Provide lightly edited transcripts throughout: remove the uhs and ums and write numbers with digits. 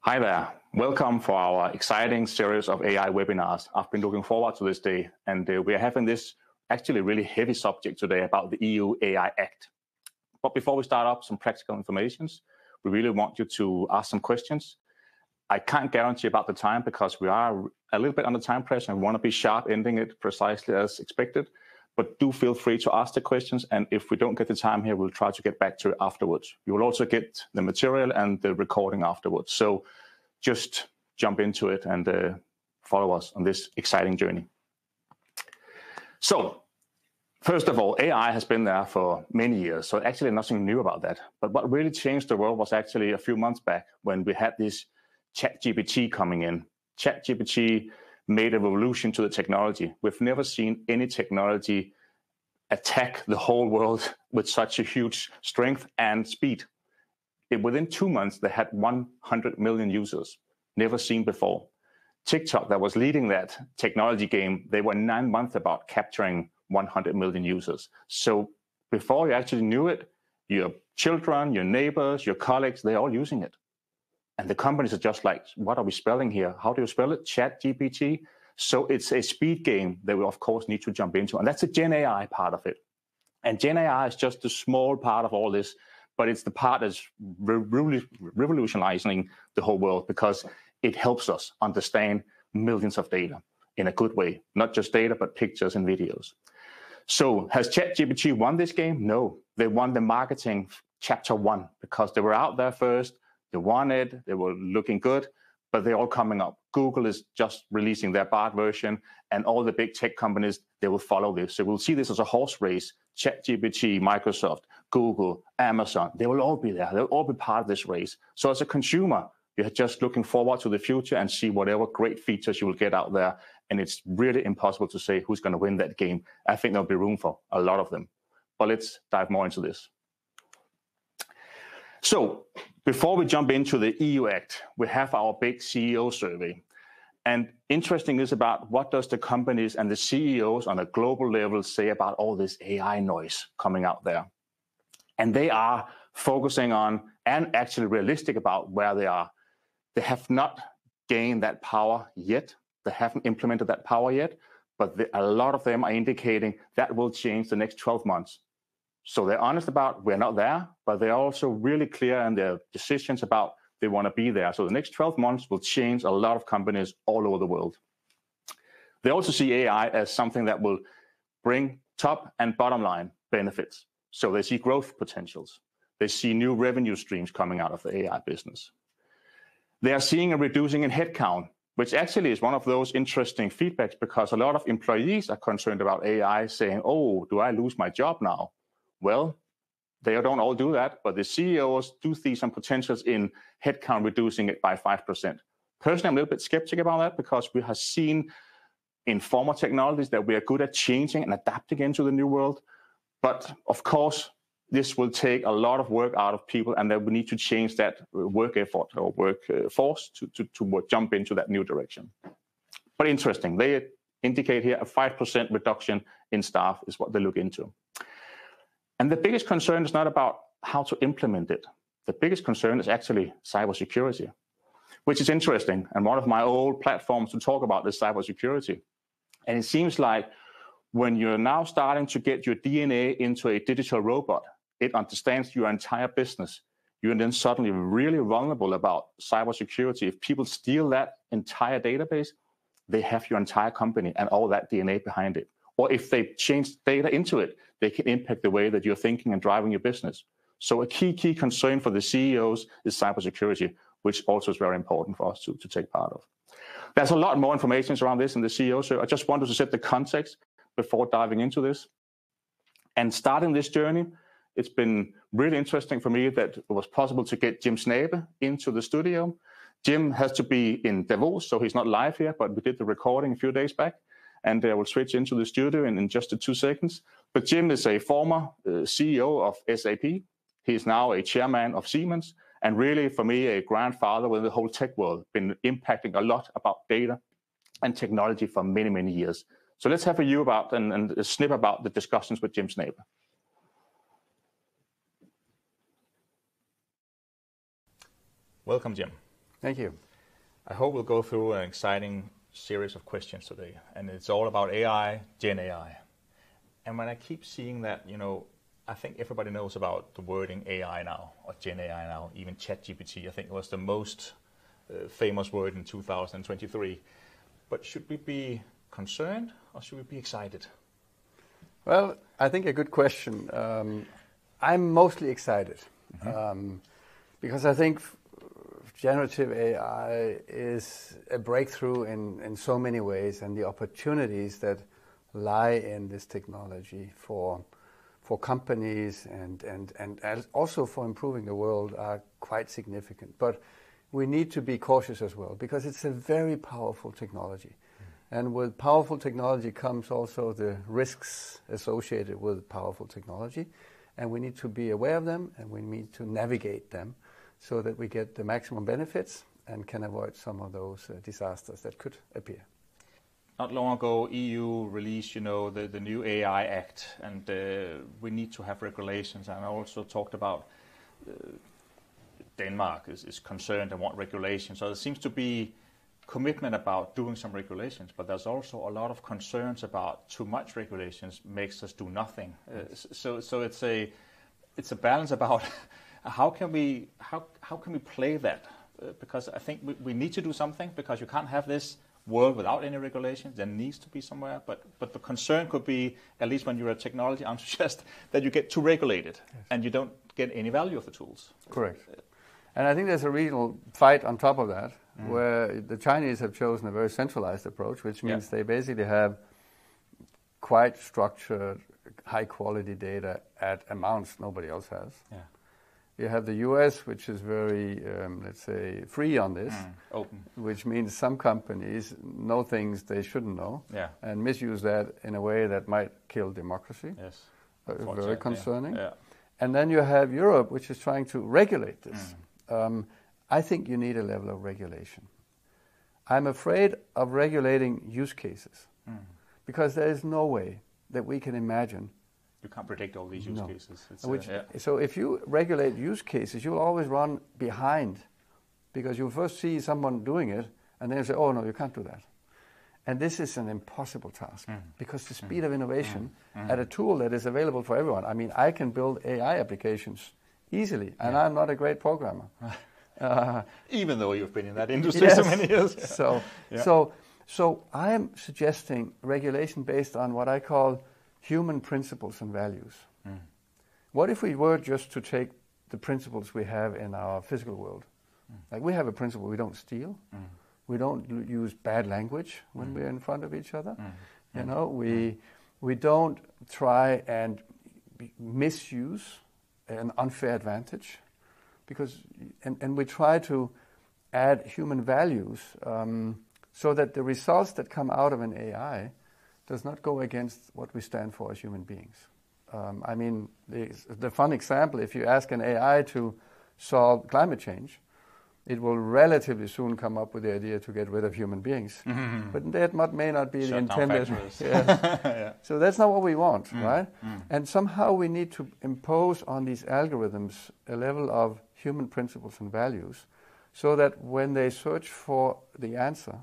Hi there. Welcome for our exciting series of AI webinars. I've been looking forward to this day, and we are having this actually really heavy subject today about the EU AI Act. But before we start up, some practical informations. We really want you to ask some questions. I can't guarantee about the time because we are a little bit under time pressure and want to be sharp, ending it precisely as expected. But do feel free to ask the questions, and if we don't get the time here, we'll try to get back to it afterwards. You will also get the material and the recording afterwards. So just jump into it and follow us on this exciting journey. So first of all, AI has been there for many years, so actually nothing new about that. But what really changed the world was actually a few months back when we had this ChatGPT coming in. ChatGPT made a revolution to the technology. We've never seen any technology attack the whole world with such a huge strength and speed. Within 2 months, they had 100 million users, never seen before. TikTok, that was leading that technology game, they were 9 months about capturing 100 million users. So before you actually knew it, your children, your neighbors, your colleagues, they're all using it. And the companies are just like, what are we spelling here? How do you spell it? ChatGPT. So it's a speed game that we, of course, need to jump into. And that's the Gen AI part of it. And Gen AI is just a small part of all this, but it's the part that's revolutionizing the whole world because it helps us understand millions of data in a good way. Not just data, but pictures and videos. So has ChatGPT won this game? No. They won the marketing chapter 1 because they were out there first. They won it, they were looking good, but they're all coming up. Google is just releasing their Bard version, and all the big tech companies, they will follow this. So we'll see this as a horse race. ChatGPT, Microsoft, Google, Amazon, they will all be there. They'll all be part of this race. So as a consumer, you're just looking forward to the future and see whatever great features you will get out there. And it's really impossible to say who's going to win that game. I think there'll be room for a lot of them. But let's dive more into this. So before we jump into the EU Act, we have our big CEO survey. And interesting is about what does the companies and the CEOs on a global level say about all this AI noise coming out there. And they are focusing on and actually realistic about where they are. They have not gained that power yet. They haven't implemented that power yet, but a lot of them are indicating that will change the next 12 months. So they're honest about we're not there, but they're also really clear in their decisions about they want to be there. So the next 12 months will change a lot of companies all over the world. They also see AI as something that will bring top and bottom line benefits. So they see growth potentials. They see new revenue streams coming out of the AI business. They are seeing a reducing in headcount, which actually is one of those interesting feedbacks because a lot of employees are concerned about AI saying, oh, do I lose my job now? Well, they don't all do that, but the CEOs do see some potentials in headcount reducing it by 5%. Personally, I'm a little bit skeptic about that because we have seen in former technologies that we are good at changing and adapting into the new world. But of course, this will take a lot of work out of people and that we need to change that work effort or workforce to jump into that new direction. But interesting, they indicate here a 5% reduction in staff is what they look into. And the biggest concern is not about how to implement it. The biggest concern is actually cybersecurity, which is interesting. And one of my old platforms to talk about is cybersecurity. And it seems like when you're now starting to get your DNA into a digital robot, it understands your entire business. You're then suddenly really vulnerable about cybersecurity. If people steal that entire database, they have your entire company and all that DNA behind it. Or if they change data into it, they can impact the way that you're thinking and driving your business. So a key concern for the CEOs is cybersecurity, which also is very important for us to take part of. There's a lot more information around this in the CEO, so I just wanted to set the context before diving into this. And starting this journey, it's been really interesting for me that it was possible to get Jim Snabe into the studio. Jim has to be in Davos, so he's not live here, but we did the recording a few days back. And I will switch into the studio in just 2 seconds. But Jim is a former CEO of SAP. He's now a chairman of Siemens. And really, for me, a grandfather with the whole tech world, been impacting a lot about data and technology for many, many years. So let's have a view about and a snip about the discussions with Jim Snabe. Welcome, Jim. Thank you. I hope we'll go through an exciting series of questions today, and it's all about AI, Gen AI. And when I keep seeing that, I think everybody knows about the wording AI now, or Gen AI now, even ChatGPT, I think it was the most famous word in 2023. But should we be concerned or should we be excited? Well, I think a good question. I'm mostly excited because I think generative AI is a breakthrough in so many ways, and the opportunities that lie in this technology for companies and also for improving the world are quite significant. But we need to be cautious as well, because it's a very powerful technology. And with powerful technology comes also the risks associated with powerful technology. And we need to be aware of them, and we need to navigate them so that we get the maximum benefits and can avoid some of those disasters that could appear. Not long ago, EU released, the new AI Act, and we need to have regulations. And I also talked about Denmark is concerned and want regulations. So there seems to be commitment about doing some regulations, but there's also a lot of concerns about too much regulations makes us do nothing. So it's a balance about how can we play that? Because I think we need to do something, because you can't have this world without any regulations. There needs to be somewhere, but the concern could be, at least when you're a technology enthusiast, that you get too regulated and you don't get any value of the tools. Correct. And I think there's a regional fight on top of that, where the Chinese have chosen a very centralized approach, which means they basically have quite structured, high-quality data at amounts nobody else has. Yeah. You have the US, which is very, let's say, free on this, open, which means some companies know things they shouldn't know and misuse that in a way that might kill democracy. Yes. Very concerning. Yeah. And then you have Europe, which is trying to regulate this. I think you need a level of regulation. I'm afraid of regulating use cases because there is no way that we can imagine. You can't predict all these use cases. So if you regulate use cases, you'll always run behind, because you'll first see someone doing it and then you say, oh no, you can't do that. And this is an impossible task because the speed of innovation at a tool that is available for everyone. I mean, I can build AI applications easily, and I'm not a great programmer. Even though you've been in that industry so many years. So I'm suggesting regulation based on what I call human principles and values. What if we were just to take the principles we have in our physical world? Like, we have a principle: we don't steal, we don't use bad language when we're in front of each other. We don't try and misuse an unfair advantage, and we try to add human values so that the results that come out of an AI does not go against what we stand for as human beings. I mean, the fun example, if you ask an AI to solve climate change, it will relatively soon come up with the idea to get rid of human beings. But that may not be the intended. So that's not what we want, right? And somehow we need to impose on these algorithms a level of human principles and values, so that when they search for the answer,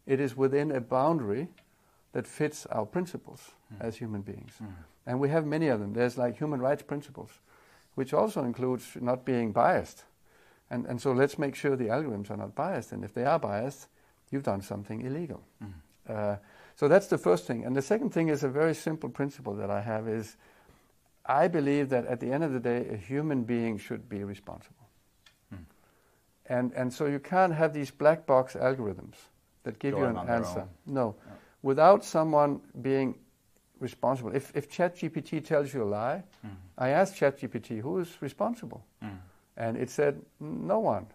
it is within a boundary that fits our principles as human beings. And we have many of them. There's like human rights principles, which also includes not being biased. And so let's make sure the algorithms are not biased. And if they are biased, you've done something illegal. So that's the first thing. And the second thing is a very simple principle that I have is, I believe that at the end of the day, a human being should be responsible. And so you can't have these black box algorithms that give you an answer. No. Without someone being responsible. If ChatGPT tells you a lie, I asked ChatGPT, who is responsible? And it said, no one.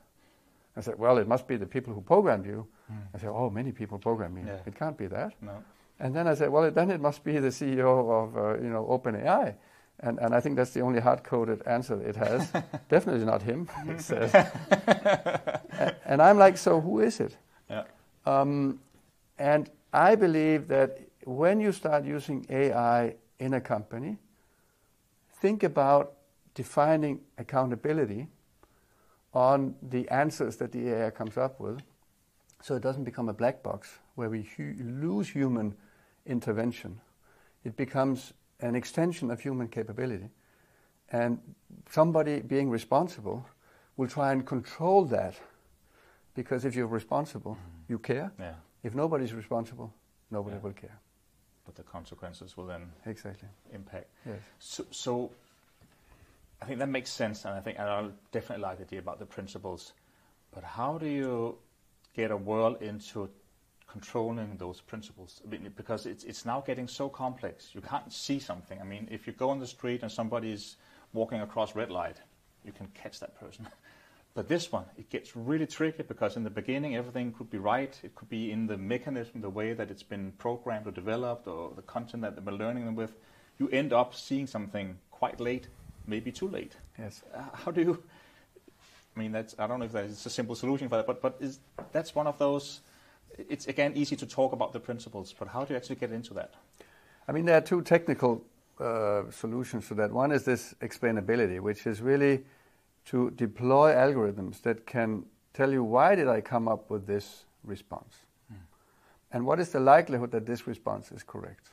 I said, well, it must be the people who programmed you. I said, oh, many people programmed me. It can't be that. No. And then I said, well, then it must be the CEO of OpenAI. And I think that's the only hard-coded answer it has. Definitely not him, it says. And I'm like, so who is it? And I believe that when you start using AI in a company, think about defining accountability on the answers that the AI comes up with, so it doesn't become a black box where we lose human intervention. It becomes an extension of human capability. And somebody being responsible will try and control that, because if you're responsible, you care. Yeah. If nobody's responsible, nobody will care. But the consequences will then Exactly. impact. Yes. So I think that makes sense, and I definitely like the idea about the principles. But how do you get a world into controlling those principles? I mean, because it's now getting so complex. You can't see something. I mean, if you go on the street and somebody is walking across red light, you can catch that person. But this one, it gets really tricky, because in the beginning everything could be right. It could be in the mechanism, the way that it's been programmed or developed, or the content that they've been learning them with. You end up seeing something quite late, maybe too late. Yes. How do you? I mean, I don't know if that's a simple solution for that, but that's one of those. It's again easy to talk about the principles, but how do you actually get into that? I mean, there are two technical solutions to that. One is this explainability, which is really to deploy algorithms that can tell you, why did I come up with this response? And what is the likelihood that this response is correct?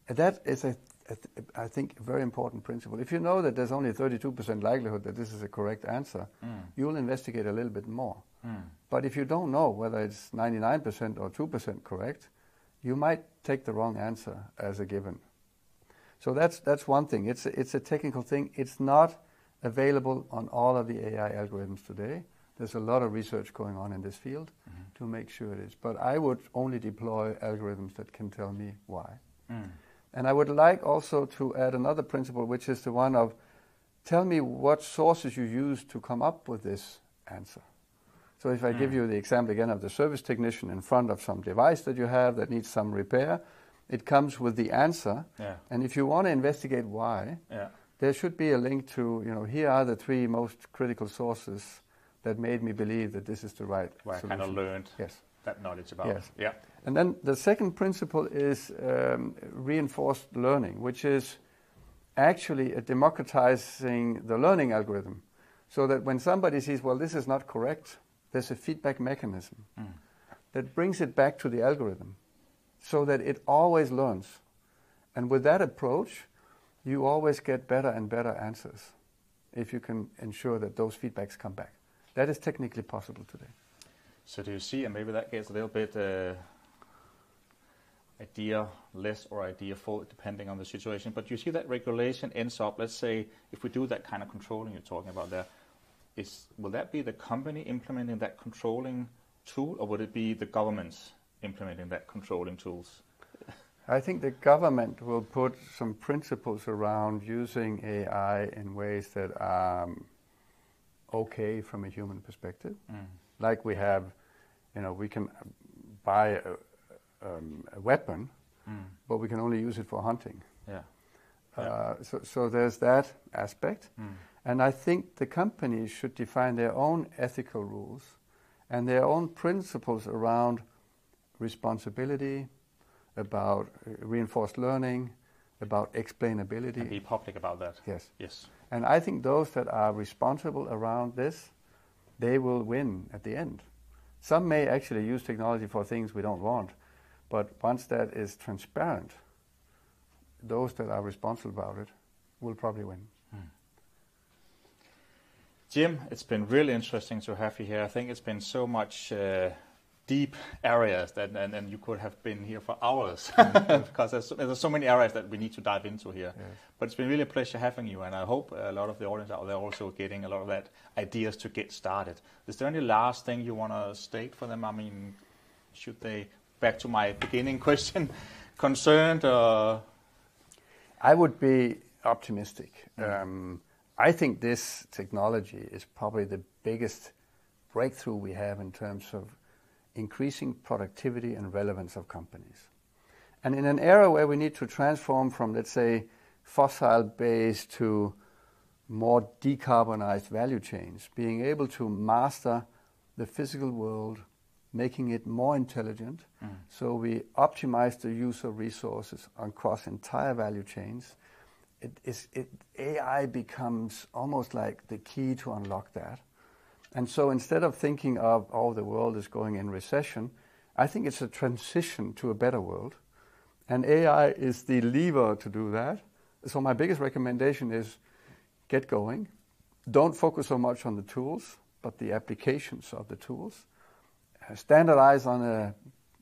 And that is, I think, a very important principle. If you know that there's only 32% likelihood that this is a correct answer, you'll investigate a little bit more. But if you don't know whether it's 99% or 2% correct, you might take the wrong answer as a given. So that's one thing. It's a technical thing. It's not available on all of the AI algorithms today. There's a lot of research going on in this field to make sure it is. But I would only deploy algorithms that can tell me why. And I would like also to add another principle, which is the one of, tell me what sources you use to come up with this answer. So if I give you the example again of the service technician in front of some device that you have that needs some repair, it comes with the answer. Yeah. And if you want to investigate why, there should be a link to, here are the 3 most critical sources that made me believe that this is the right solution. I kind of learned Yes. that knowledge about. Yes. Yeah. And then the second principle is reinforced learning, which is actually democratizing the learning algorithm, so that when somebody sees, well, this is not correct, there's a feedback mechanism that brings it back to the algorithm so that it always learns. And with that approach, you always get better and better answers if you can ensure that those feedbacks come back. That is technically possible today. So do you see, and maybe that gets a little bit idea-less or idea-full, depending on the situation, but you see that regulation ends up, let's say, if we do that kind of controlling you're talking about there, will that be the company implementing that controlling tool, or would it be the governments implementing that controlling tools? I think the government will put some principles around using AI in ways that are okay from a human perspective. Like we have, we can buy a weapon, but we can only use it for hunting. So there's that aspect. And I think the companies should define their own ethical rules and their own principles around responsibility, about reinforced learning, about explainability. And be public about that. Yes. And I think those that are responsible around this, they will win at the end. Some may actually use technology for things we don't want, but once that is transparent, those that are responsible about it will probably win. Jim, it's been really interesting to have you here. I think it's been so much deep areas that, and you could have been here for hours because there's so many areas that we need to dive into here. Yes. But it's been really a pleasure having you, and I hope a lot of the audience out there also getting a lot of that ideas to get started. Is there any last thing you want to state for them? I mean, should they, back to my beginning question, concerned? I would be optimistic. I think this technology is probably the biggest breakthrough we have in terms of increasing productivity and relevance of companies. And in an era where we need to transform from, let's say, fossil-based to more decarbonized value chains, being able to master the physical world, making it more intelligent, so we optimize the use of resources across entire value chains, AI becomes almost like the key to unlock that. And so instead of thinking of, oh, the world is going in recession, I think it's a transition to a better world. And AI is the lever to do that. So my biggest recommendation is get going. Don't focus so much on the tools, but the applications of the tools. Standardize on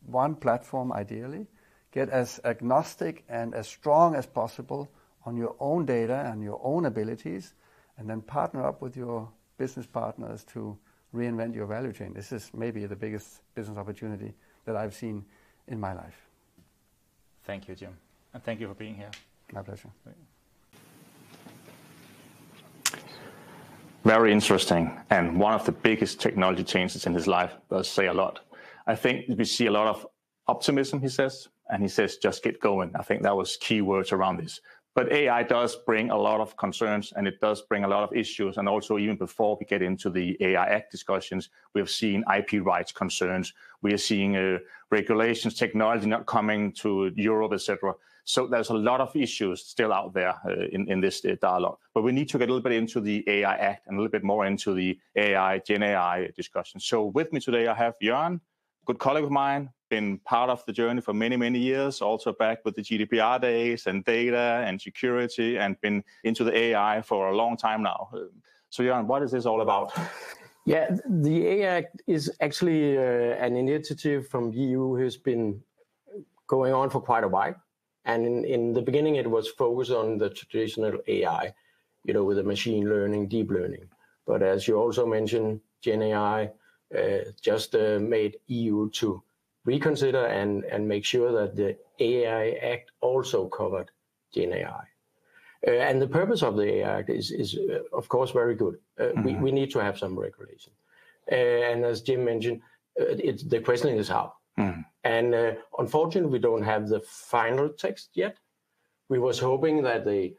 one platform, ideally. Get as agnostic and as strong as possible on your own data and your own abilities, and then partner up with your business partners to reinvent your value chain. This is maybe the biggest business opportunity that I've seen in my life. Thank you, Jim. And thank you for being here. My pleasure. Very interesting. And one of the biggest technology changes in his life does say a lot. I think we see a lot of optimism, he says, and he says, just get going. I think that was key words around this. But AI does bring a lot of concerns, and it does bring a lot of issues. And also, even before we get into the AI Act discussions, we've seen IP rights concerns. We are seeing regulations, technology not coming to Europe, etc. So there's a lot of issues still out there in this dialogue. But we need to get a little bit into the AI Act and a little bit more into the AI, Gen AI discussion. So with me today, I have Jørgen, good colleague of mine, been part of the journey for many, many years, also back with the GDPR days and data and security, and been into the AI for a long time now. So Jørgen, what is this all about? Yeah, the AI Act is actually an initiative from EU who's been going on for quite a while. And in the beginning, it was focused on the traditional AI, with the machine learning, deep learning. But as you also mentioned, Gen AI just made EU to reconsider and make sure that the AI Act also covered Gen AI. And the purpose of the AI Act is of course, very good. We need to have some regulation. And as Jim mentioned, the question is how. And unfortunately, we don't have the final text yet. We was hoping that they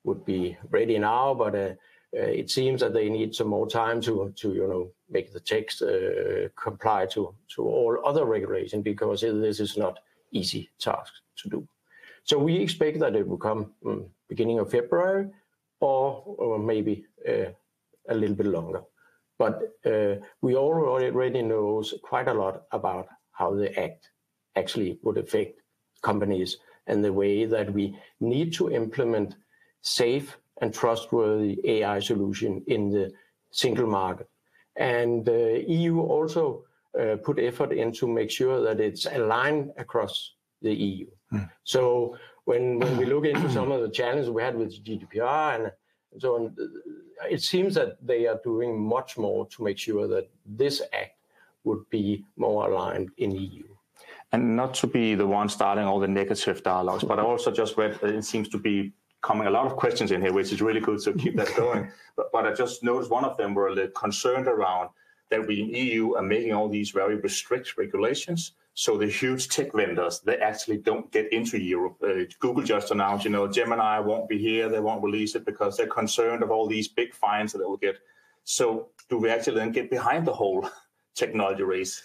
would be ready now, but it seems that they need some more time to make the text comply to all other regulation, because this is not easy task to do. So we expect that it will come beginning of February, or maybe a little bit longer. But we already knows quite a lot about how the Act actually would affect companies and the way that we need to implement safe and trustworthy AI solution in the single market. And the EU also put effort into make sure that it's aligned across the EU. So when we look into some of the challenges we had with GDPR and so on, it seems that they are doing much more to make sure that this Act would be more aligned in EU. And not to be the one starting all the negative dialogues, but I also just read that it seems to be coming a lot of questions in here, which is really good to keep that going. But I just noticed one of them were concerned around that we in EU are making all these very restrict regulations. So the huge tech vendors, they actually don't get into Europe. Google just announced, Gemini won't be here. They won't release it because they're concerned of all these big fines that they will get. So do we actually then get behind the whole technology race?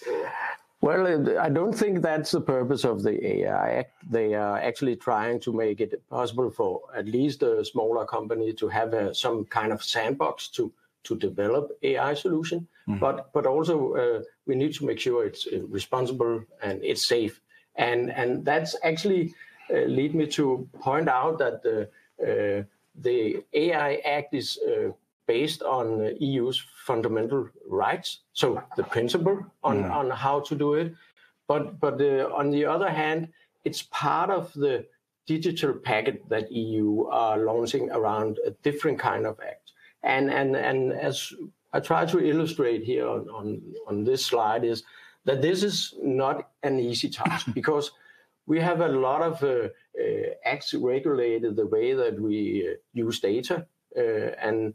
Well, I don't think that's the purpose of the AI Act. They are actually trying to make it possible for at least a smaller company to have some kind of sandbox to develop AI solution. But also we need to make sure it's responsible and it's safe. And that's actually lead me to point out that the AI Act is based on EU's fundamental rights, so the principle on how to do it. But on the other hand, it's part of the digital packet that EU are launching around a different kind of act. And as I try to illustrate here on this slide is that this is not an easy task because we have a lot of acts regulated the way that we use data and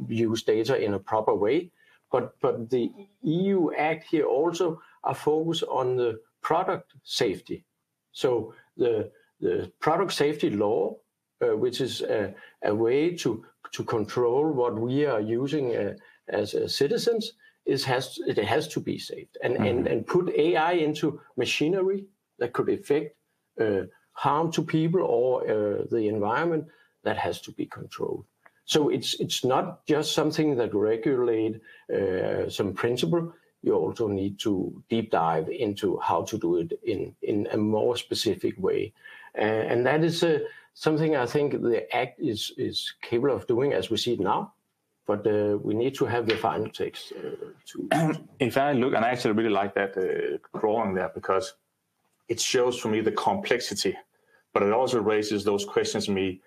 use data in a proper way. But the EU Act here also are focused on the product safety. So the product safety law, which is a way to control what we are using as citizens, it has to be safe. And put AI into machinery that could affect harm to people or the environment, that has to be controlled. So it's not just something that regulate some principle. You also need to deep dive into how to do it in a more specific way. And that is something I think the Act is capable of doing as we see it now. But we need to have the final text. If I look, and I actually really like that drawing there, because it shows for me the complexity, but it also raises those questions to me,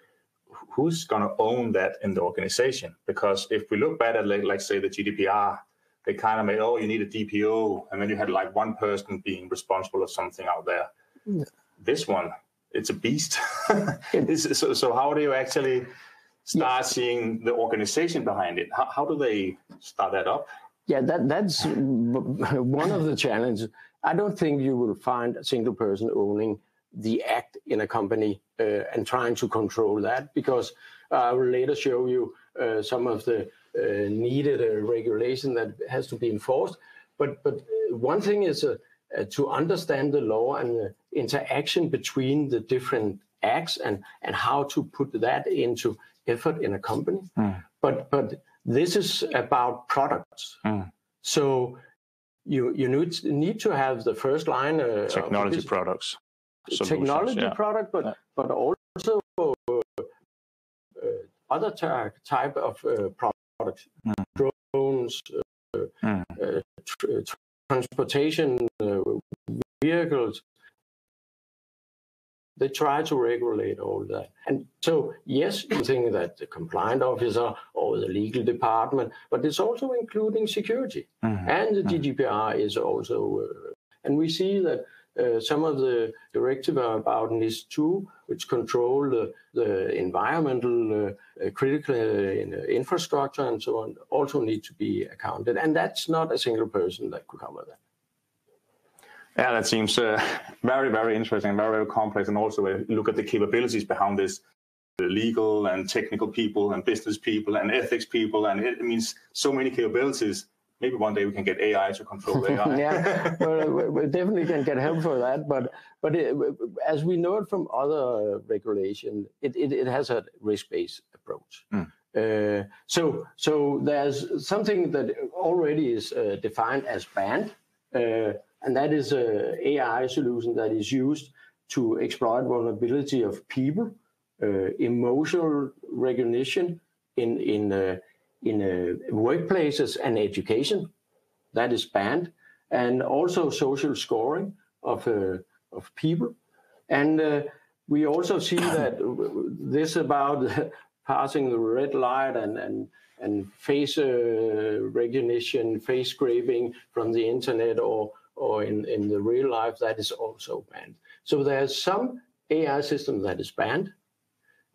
who's going to own that in the organization? Because if we look back at, like say, the GDPR, they kind of made, oh, you need a DPO, and then you had like one person being responsible of something out there. Yeah. This one, it's a beast. So how do you actually start seeing the organization behind it? How do they start that up? Yeah, that's one of the challenges. I don't think you will find a single person owning the Act in a company and trying to control that, because I will later show you some of the needed regulation that has to be enforced. But one thing is to understand the law and the interaction between the different acts and how to put that into effort in a company. But this is about products. So you need to have the first line technology products, technology product, but also other type of products, drones, transportation vehicles. They try to regulate all that. And so, yes, you think that the compliant officer or the legal department, but it's also including security. And the GDPR is also, and we see that some of the directive about NIS2, which control the environmental critical infrastructure and so on, also need to be accounted. And that's not a single person that could cover that. Yeah, that seems very, very interesting, very, very complex. And also look at the capabilities behind this, the legal and technical people and business people and ethics people. And it means so many capabilities. Maybe one day we can get AI to control AI. Yeah, well, we definitely can get help for that. But as we know it from other regulation, it has a risk-based approach. So there's something that already is defined as banned. And that is an AI solution that is used to exploit vulnerability of people, emotional recognition in workplaces and education. That is banned, and also social scoring of people. And we also see that this about passing the red light and face recognition, face scraping from the internet or in the real life, that is also banned. So there's some AI system that is banned,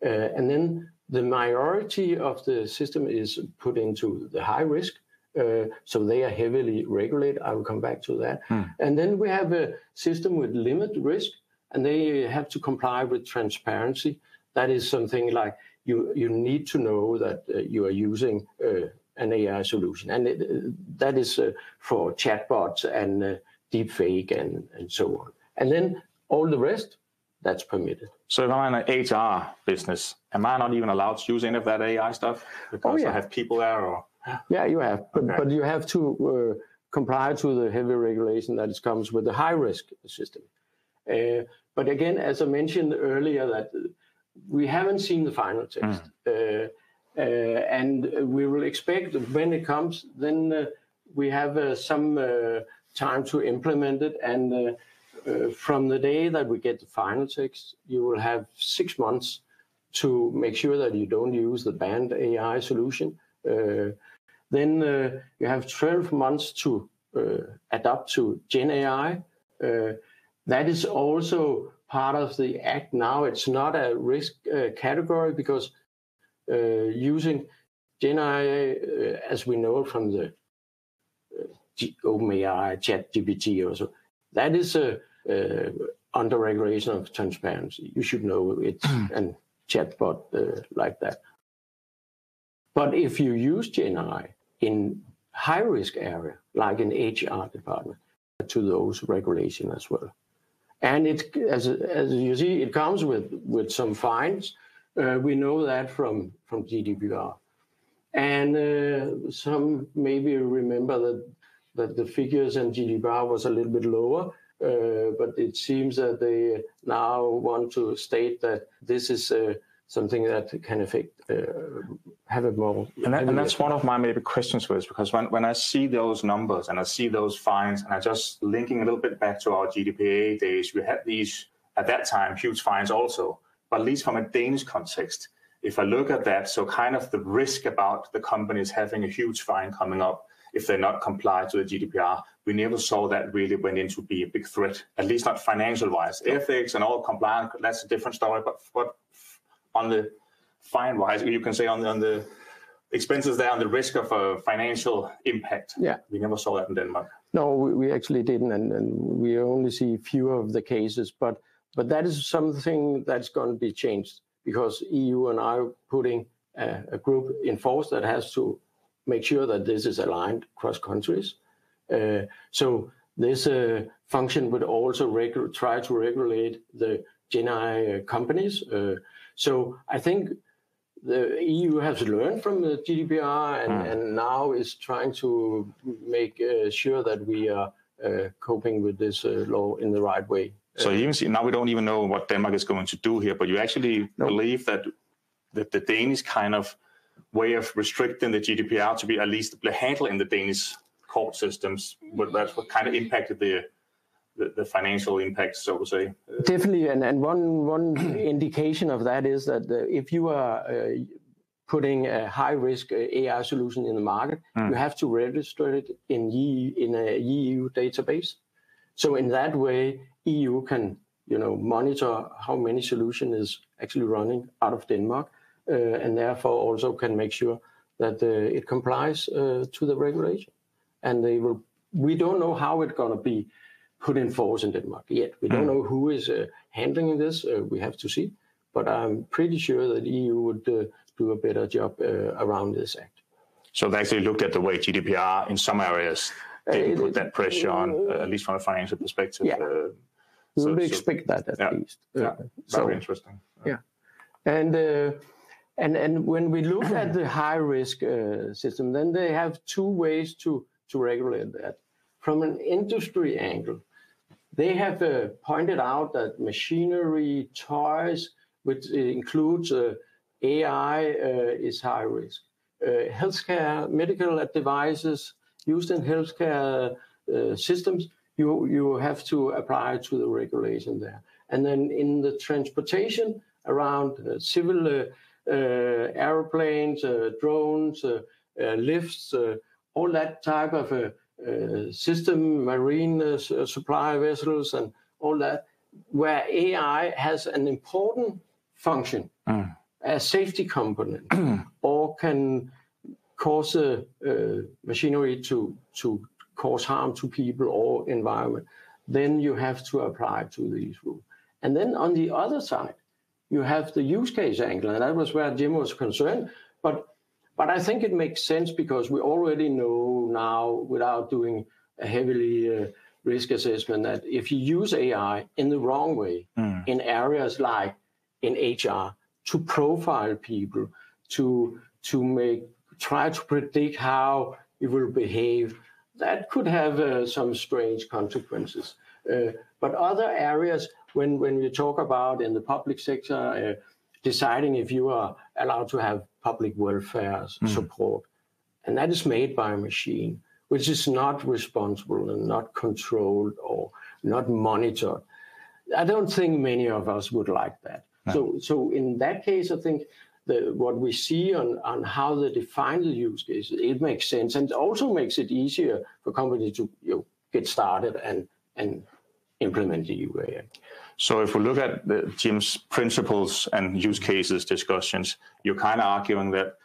and then the majority of the system is put into the high risk, so they are heavily regulated. I will come back to that. And then we have a system with limit risk, and they have to comply with transparency. That is something like you need to know that you are using an AI solution, and that is for chatbots and deepfake and so on. And then all the rest, that's permitted. So if I'm in an HR business, am I not even allowed to use any of that AI stuff because I have people there? Or? Yeah, you have, but you have to comply to the heavy regulation that comes with the high-risk system. But again, as I mentioned earlier, that we haven't seen the final text. And we will expect when it comes, then we have some time to implement it. And from the day that we get the final text, you will have 6 months to make sure that you don't use the banned AI solution. Then you have 12 months to adapt to Gen AI. That is also part of the Act now. It's not a risk category because using Gen AI, as we know from the OpenAI, ChatGPT also, that is under regulation of transparency. You should know it's a chatbot like that. But if you use Gen AI in high-risk area, like in HR department, to those regulation as well. And it, as you see, it comes with some fines, We know that from GDPR. And some maybe remember that the figures in GDPR was a little bit lower, but it seems that they now want to state that this is something that can affect, have a more... And that's one of my maybe questions was, because when I see those numbers and I see those fines, and I just linking a little bit back to our GDPR days, we had these, at that time, huge fines also, but at least from a Danish context, if I look at that, so kind of the risk about the companies having a huge fine coming up if they're not compliant to the GDPR, we never saw that really went into be a big threat, at least not financial-wise. Ethics and all compliant, that's a different story, but on the fine-wise, you can say on the expenses there, on the risk of financial impact, we never saw that in Denmark. No, we actually didn't, and we only see fewer of the cases, but that is something that's going to be changed, because EU and I are putting a group in force that has to make sure that this is aligned across countries. So this function would also try to regulate the GenAI companies. So I think the EU has learned from the GDPR and now is trying to make sure that we are coping with this law in the right way. So you can see, now we don't even know what Denmark is going to do here, but you actually believe that the Danish kind of way of restricting the GDPR to be at least handled in the Danish court systems, that's what kind of impacted the financial impact, so to say. Definitely, and one indication of that is that if you are putting a high-risk AI solution in the market, you have to register it in a EU database. So in that way, EU can, monitor how many solution is actually running out of Denmark, and therefore also can make sure that it complies to the regulation. And we don't know how it's going to be put in force in Denmark yet. We don't know who is handling this. We have to see. But I'm pretty sure that EU would do a better job around this act. So they actually looked at the way GDPR in some areas didn't put that pressure on, at least from a financial perspective. Yeah. We would expect that at least. Very interesting. Yeah. And when we look at the high-risk system, then they have two ways to regulate that. From an industry angle, they have pointed out that machinery, toys, which includes AI, is high risk. Healthcare, medical devices used in healthcare systems, you have to apply to the regulation there. And then in the transportation around civil airplanes, drones, lifts, all that type of system, marine supply vessels and all that, where AI has an important function, a safety component, or can cause machinery to cause harm to people or environment, then you have to apply to these rules. And then on the other side, you have the use case angle, and that was where Jim was concerned. But I think it makes sense because we already know now, without doing a heavily risk assessment, that if you use AI in the wrong way, in areas like in HR, to profile people, to try to predict how it will behave, that could have some strange consequences. But other areas, when we talk about in the public sector, deciding if you are allowed to have public welfare support, and that is made by a machine, which is not responsible and not controlled or not monitored. I don't think many of us would like that. No. So in that case, I think what we see on how they define the use cases, it makes sense, and also makes it easier for companies to get started and implement the UAI. So if we look at Jim's principles and use cases discussions, you're kind of arguing that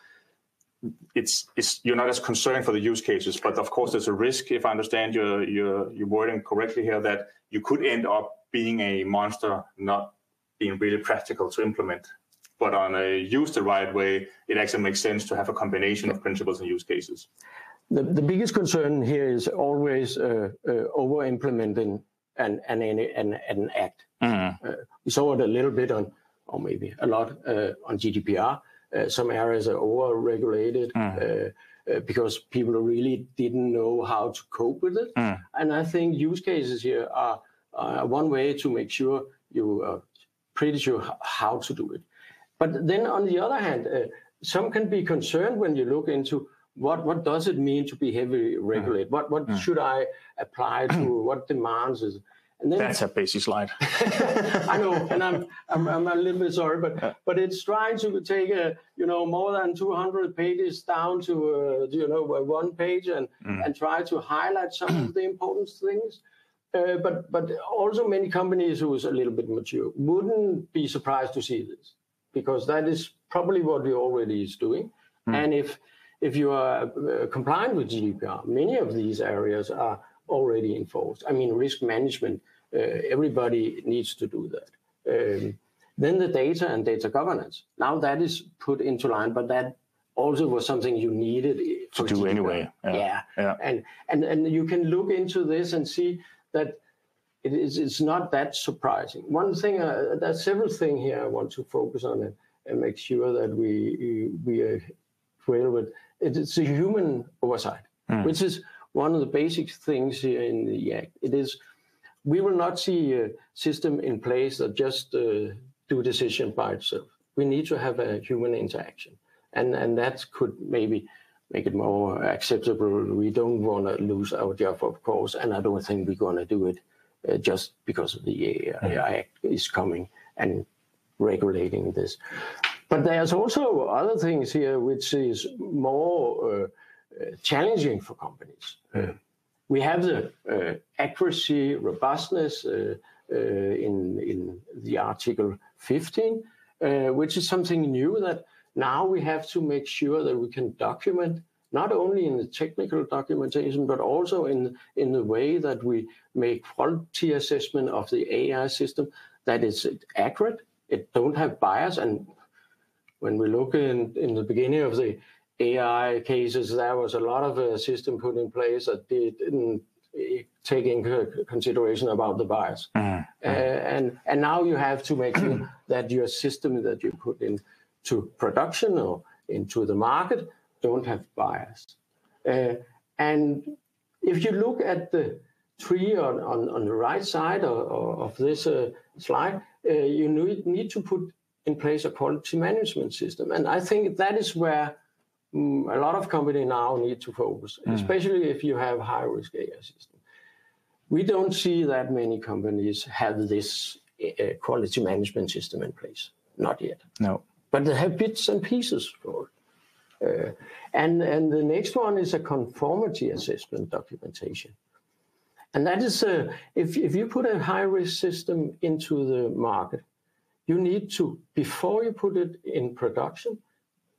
you're not as concerned for the use cases, but of course there's a risk, if I understand your wording correctly here, that you could end up being a monster, not being really practical to implement. But on a use the right way, it actually makes sense to have a combination of principles and use cases. The biggest concern here is always over-implementing an act. We saw it a little bit on or maybe a lot on GDPR. Some areas are over-regulated because people really didn't know how to cope with it. And I think use cases here are one way to make sure you are pretty sure how to do it. But then on the other hand, some can be concerned when you look into what does it mean to be heavily regulated? What should I apply to? What demands is? And then, that's a basic slide. I know, and I'm a little bit sorry, but it's trying to take more than 200 pages down to 1 page and try to highlight some of the important things. But also many companies who is a little bit mature wouldn't be surprised to see this, because that is probably what we already is doing. And if you are compliant with GDPR, many of these areas are already enforced. I mean, risk management, everybody needs to do that. Then the data and data governance. Now that is put into line, but that also was something you needed to do GDPR. Anyway. Yeah. And you can look into this and see that it's not that surprising. One thing, there's several things here I want to focus on and make sure that we are well with. It's a human oversight, which is one of the basic things here in the Act. It is, we will not see a system in place that just do decision by itself. We need to have a human interaction, and that could maybe make it more acceptable. We don't want to lose our job, of course, and I don't think we're going to do it just because of the AI Act is coming and regulating this. But there's also other things here which is more challenging for companies. We have the accuracy, robustness in the Article 15, which is something new that now we have to make sure that we can document, not only in the technical documentation, but also in the way that we make quality assessment of the AI system, that it's accurate, it don't have bias. And when we look in the beginning of the AI cases, there was a lot of a system put in place that didn't take into consideration about the bias. And now you have to make sure that your system that you put into production or into the market don't have bias. And if you look at the tree on the right side of this slide, you need to put in place a quality management system. And I think that is where a lot of companies now need to focus, especially if you have high-risk AI system. We don't see that many companies have this quality management system in place. Not yet. No. But they have bits and pieces for it. And the next one is a conformity assessment documentation. And that is, if you put a high-risk system into the market, you need to, before you put it in production,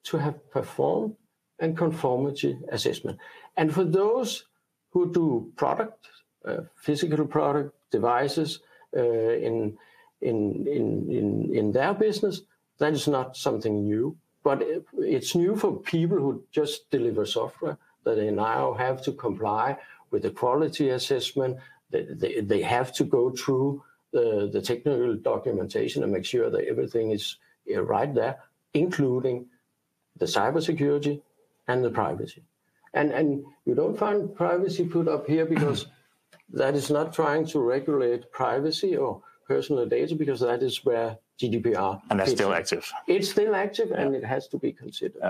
to have performed and conformity assessment. And for those who do product, physical product devices in their business, that is not something new. But it's new for people who just deliver software, that they now have to comply with the quality assessment. They have to go through the technical documentation and make sure that everything is right there, including the cybersecurity and the privacy. And you don't find privacy put up here because that is not trying to regulate privacy or personal data, because that is where GDPR. And that's still active. It's still active, and it has to be considered.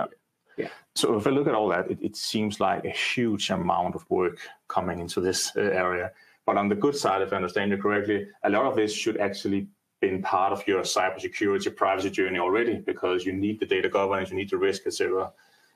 Yeah. So if I look at all that, it seems like a huge amount of work coming into this area. But on the good side, if I understand you correctly, a lot of this should actually been part of your cybersecurity privacy journey already, because you need the data governance, you need the risk, etc.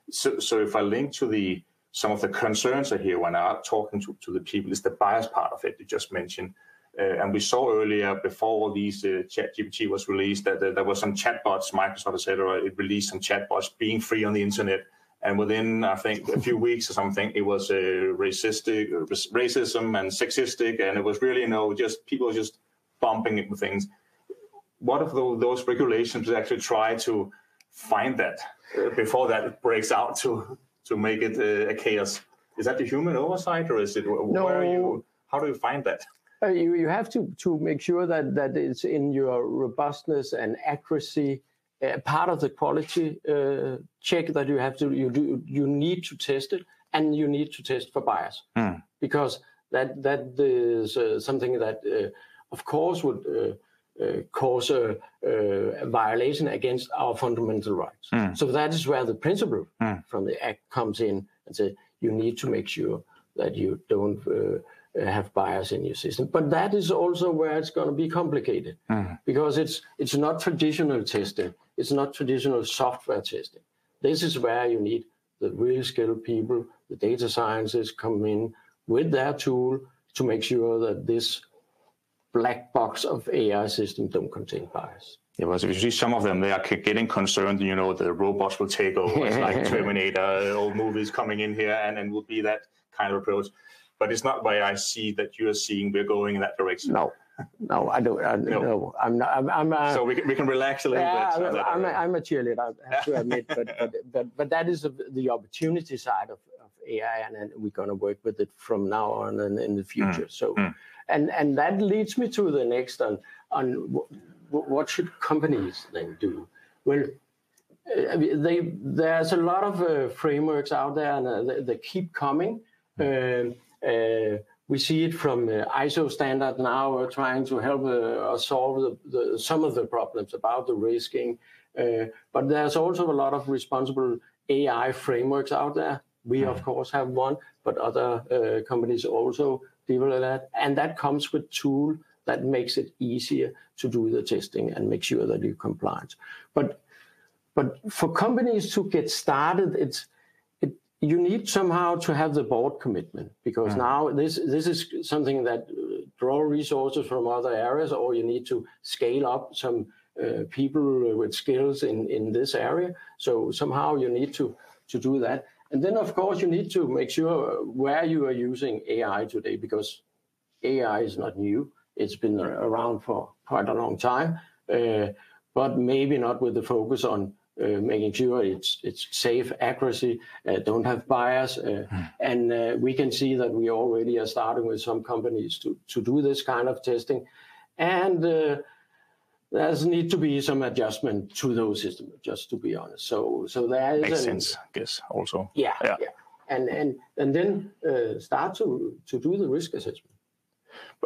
So if I link to some of the concerns I hear when I'm talking to the people, is the bias part of it you just mentioned. And we saw earlier, before all these ChatGPT was released, that there were some chatbots, Microsoft, etc. It released some chatbots being free on the internet. And within, I think, a few weeks or something, it was racism and sexistic. And it was really, just people just bumping into things. What if those regulations actually try to find that before that breaks out to make it a chaos? Is that the human oversight, or is it? No. How do you find that? You have to make sure that it's in your robustness and accuracy. Part of the quality check that you have to you need to test it, and you need to test for bias, because that is something that of course would cause a violation against our fundamental rights. So that is where the principle from the Act comes in and says you need to make sure that you don't have bias in your system. But that is also where it's going to be complicated, because it's not traditional testing. It's not traditional software testing. This is where you need the real skilled people, the data scientists come in with their tool to make sure that this black box of AI system don't contain bias. Yeah, well, if you see some of them, they are getting concerned, the robots will take over. It's like Terminator, old movies coming in here, and will be that kind of approach. But it's not why I see that you are seeing we're going in that direction. No, I don't. No, I'm not. So we can relax a little bit. I'm a cheerleader, I have to admit, but that is the opportunity side of AI, and we're going to work with it from now on and in the future. So, and that leads me to the next on what should companies then do? Well, there's a lot of frameworks out there, and they keep coming. We see it from ISO standard now, trying to help us solve some of the problems about the risking. But there's also a lot of responsible AI frameworks out there. We, of course, have one, but other companies also develop that. And that comes with tool that makes it easier to do the testing and make sure that you're compliant. But for companies to get started, you need somehow to have the board commitment, because now this is something that draw resources from other areas, or you need to scale up some people with skills in this area. So somehow you need to do that. And then, of course, you need to make sure where you are using AI today, because AI is not new. It's been around for quite a long time, but maybe not with the focus on making sure it's safe, accuracy, don't have bias. And we can see that we already are starting with some companies to do this kind of testing. And there's need to be some adjustment to those systems, just to be honest. So there is makes sense, I guess, also. Yeah. And then start to do the risk assessment.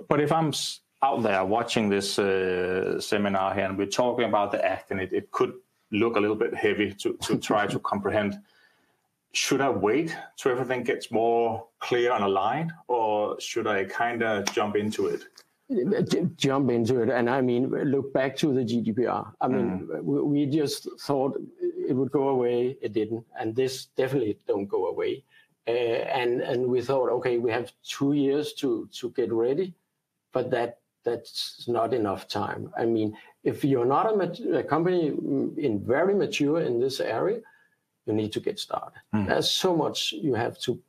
But if I'm out there watching this seminar here, and we're talking about the Act, and it could look a little bit heavy to try to comprehend, should I wait till everything gets more clear and aligned, or should I kind of jump into it? Jump into it. And I mean, look back to the GDPR. I mean, we just thought it would go away. It didn't. And this definitely don't go away. And we thought, okay, we have 2 years to get ready, but that's not enough time. I mean, if you're not a company very mature in this area, you need to get started. There's so much you have to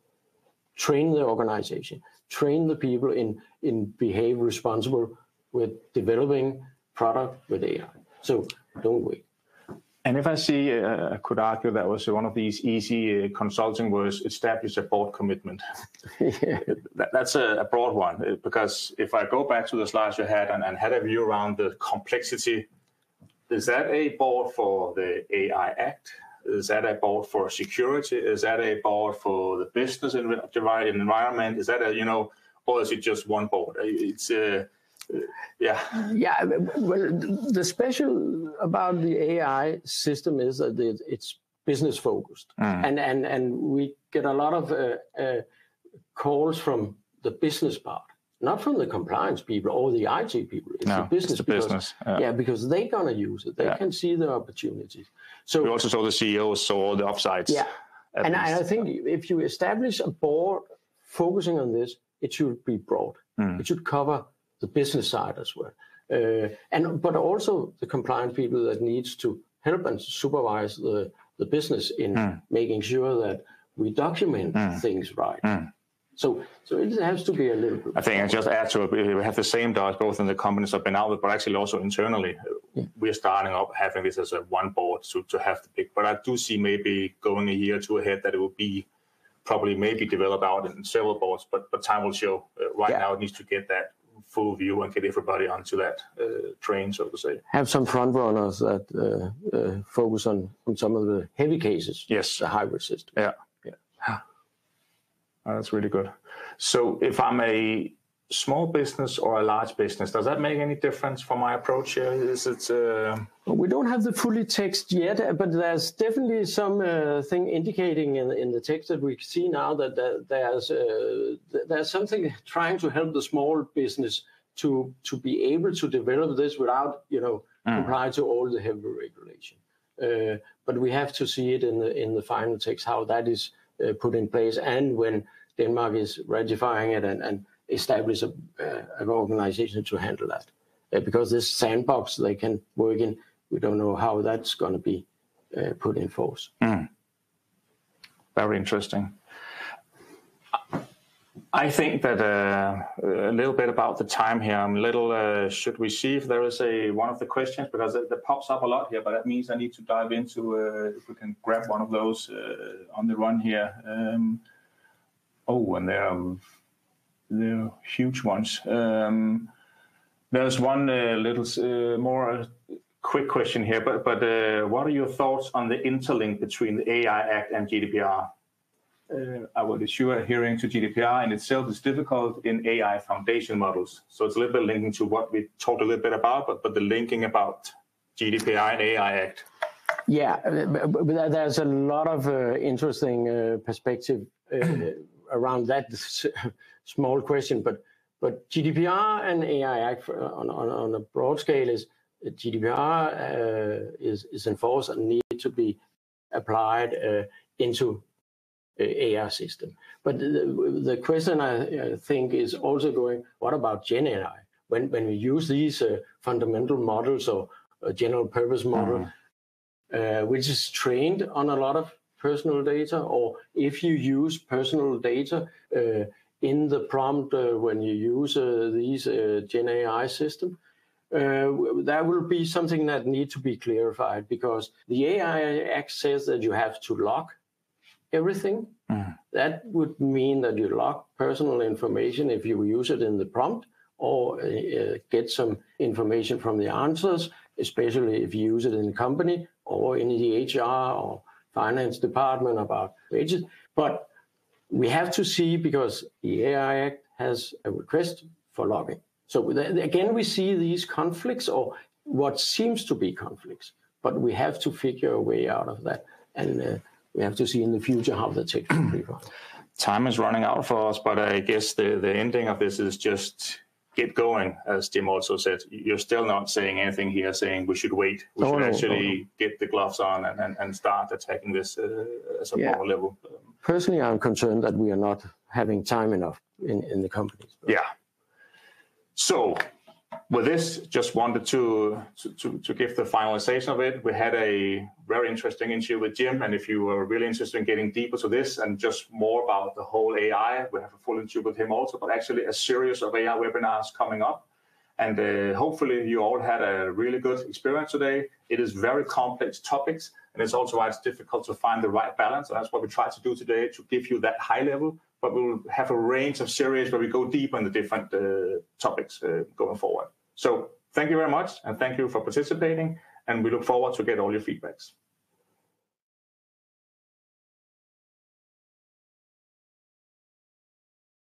train the organization, train the people in behave responsible with developing product with AI. So don't wait. And if I see, I could argue that was one of these easy consulting words, establish a board commitment. That's a broad one, because if I go back to the slides you had and had a view around the complexity, is that a board for the AI Act? Is that a board for security? Is that a board for the business environment? Is that or is it just one board? It's Yeah, well, the special about the AI system is that it's business focused, and we get a lot of calls from the business part, not from the compliance people or the IT people. It's the business. It's the business. Because they're gonna use it. They can see the opportunities. So we also saw the CEOs saw all the upsides. Yeah, and I think if you establish a board focusing on this, it should be broad. It should cover the business side as well, but also the compliance people that needs to help and supervise the business in making sure that we document things right. So it has to be a little bit. I think I just add to it, we have the same dots both in the companies I've been out with, but actually also internally. We're starting up having this as a one board to have the big, but I do see maybe going a year or two ahead that it will be probably maybe developed out in several boards, but time will show. Right now it needs to get that full view and get everybody onto that train, so to say. Have some front runners that focus on some of the heavy cases. Yes. The hybrid system. Yeah. That's really good. So if I'm a small business or a large business, does that make any difference for my approach here? Is it? We don't have the fully text yet, but there's definitely some thing indicating in the text that we see now that there's something trying to help the small business to be able to develop this without comply to all the heavy regulation. But we have to see it in the final text how that is put in place, and when Denmark is ratifying it and establish an organization to handle that. Because this sandbox they can work in, we don't know how that's going to be put in force. Very interesting. I think that a little bit about the time here. I'm a little, should we see if there is one of the questions, because it pops up a lot here, but that means I need to dive into, if we can grab one of those on the run here. And they're huge ones. There's one little more quick question here, but what are your thoughts on the interlink between the AI Act and GDPR? I would assume adhering to GDPR in itself is difficult in AI foundation models. So it's a little bit linking to what we talked a little bit about, but the linking about GDPR and AI Act. Yeah, but there's a lot of interesting perspective around that small question. But GDPR and AI Act on a broad scale is GDPR is enforced and need to be applied into AI system. But the question I think is also going, what about Gen AI? When we use these fundamental models or general purpose model, which is trained on a lot of personal data, or if you use personal data in the prompt when you use these Gen AI system, that will be something that needs to be clarified, because the AI Act says that you have to log everything. That would mean that you log personal information if you use it in the prompt, or get some information from the answers, especially if you use it in the company or in the HR or finance department about wages. But we have to see, because the AI Act has a request for logging. So again, we see these conflicts, or what seems to be conflicts, but we have to figure a way out of that. And we have to see in the future how the text will be run. Time is running out for us, but I guess the ending of this is just get going, as Jim also said. You're still not saying anything here saying we should wait. We should actually get the gloves on and start attacking this as a more level. Personally, I'm concerned that we are not having time enough in the companies. Yeah. So with this, just wanted to give the finalization of it. We had a very interesting interview with Jim, and if you were really interested in getting deeper to this and just more about the whole AI, we have a full interview with him also, but actually a series of AI webinars coming up. And hopefully you all had a really good experience today. It is very complex topics, and it's also why it's difficult to find the right balance. And that's what we try to do today, to give you that high level, but we'll have a range of series where we go deep on the different topics going forward. So thank you very much, and thank you for participating, and we look forward to get all your feedbacks.